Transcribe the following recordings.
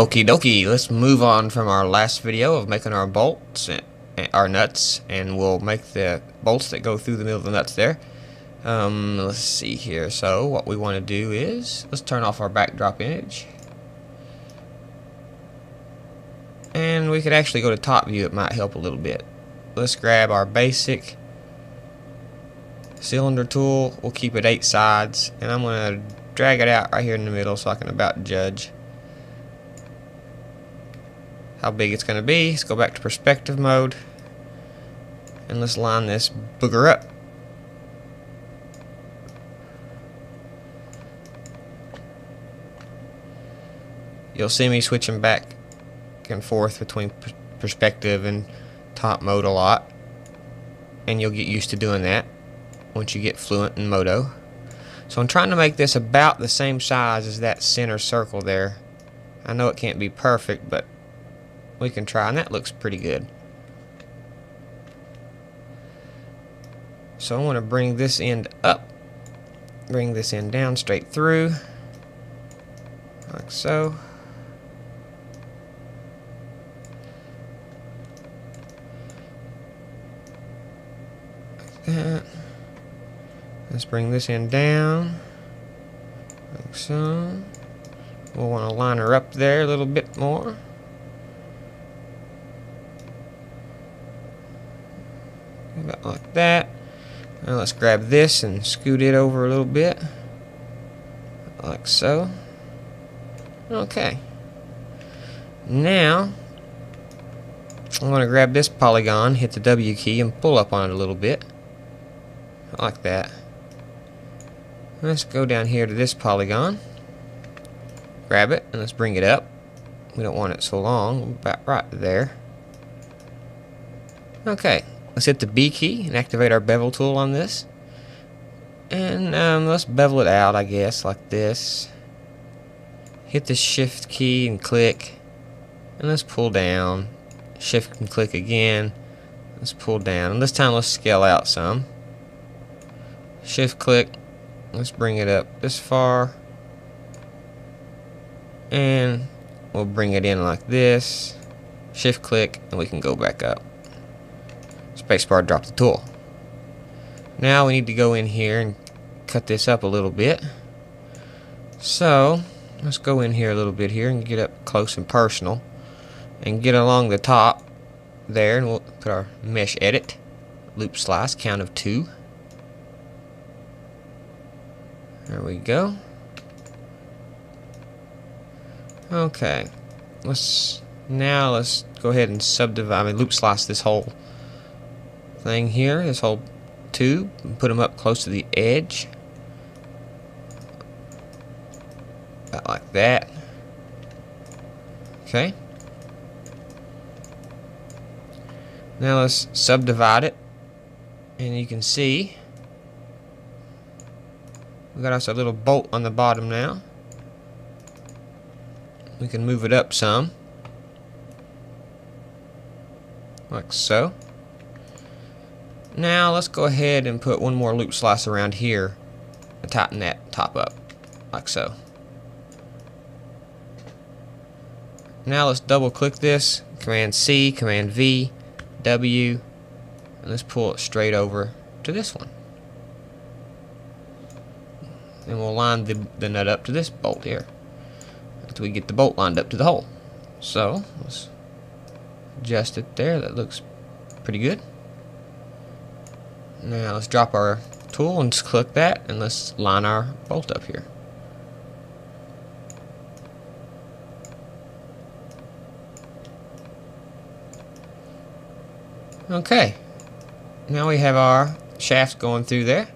Okie dokie, let's move on from our last video of making our bolts, our nuts, and we'll make the bolts that go through the middle of the nuts there. Let's see here. So what we want to do is, let's turn off our backdrop image. And we could actually go to top view, it might help a little bit. Let's grab our basic cylinder tool, we'll keep it 8 sides, and I'm going to drag it out right here in the middle so I can about judge how big it's going to be. Let's go back to perspective mode and let's line this booger up. You'll see me switching back and forth between perspective and top mode a lot, and you'll get used to doing that once you get fluent in Modo. So I'm trying to make this about the same size as that center circle there. I know it can't be perfect, but we can try, and that looks pretty good. So I want to bring this end up, bring this end down straight through, like so. Like that. Let's bring this end down, like so. We'll want to line her up there a little bit more. About like that. Now let's grab this and scoot it over a little bit, like so. Okay. Now I'm going to grab this polygon, hit the W key, and pull up on it a little bit, like that. Let's go down here to this polygon, grab it, and let's bring it up. We don't want it so long, about right there. Okay. Let's hit the B key and activate our bevel tool on this. And let's bevel it out, I guess, like this. Hit the shift key and click. And let's pull down. Shift and click again. Let's pull down. And this time let's scale out some. Shift click. Let's bring it up this far. And we'll bring it in like this. Shift click and we can go back up. Spacebar, drop the tool. Now we need to go in here and cut this up a little bit. So let's go in here a little bit here and get up close and personal and get along the top there, and we'll put our mesh edit, loop slice, count of 2. There we go. Okay, let's go ahead and subdivide, loop slice this whole thing here, this whole tube, and put them up close to the edge, about like that. Okay. Now let's subdivide it, and you can see we got us a little bolt on the bottom now. We can move it up some, like so. Now let's go ahead and put one more loop slice around here and tighten that top up, like so. Now let's double click this, Command C, Command V, W, and let's pull it straight over to this one. And we'll line the nut up to this bolt here until we get the bolt lined up to the hole. So let's adjust it there, that looks pretty good. Now let's drop our tool and just click that, and let's line our bolt up here. Okay, now we have our shafts going through there.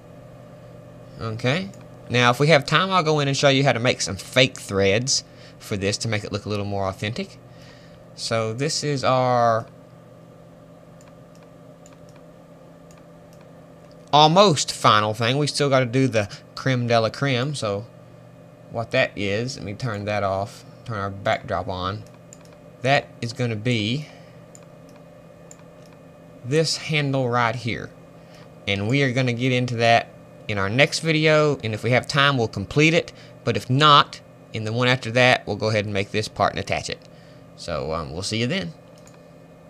Okay, now if we have time, I'll go in and show you how to make some fake threads for this to make it look a little more authentic. So this is our almost final thing. We still got to do the creme de la creme. So what that is, let me turn that off, turn our backdrop on. That is going to be this handle right here, and we are going to get into that in our next video, and if we have time we'll complete it, but if not, in the one after that, we'll go ahead and make this part and attach it. So we'll see you then.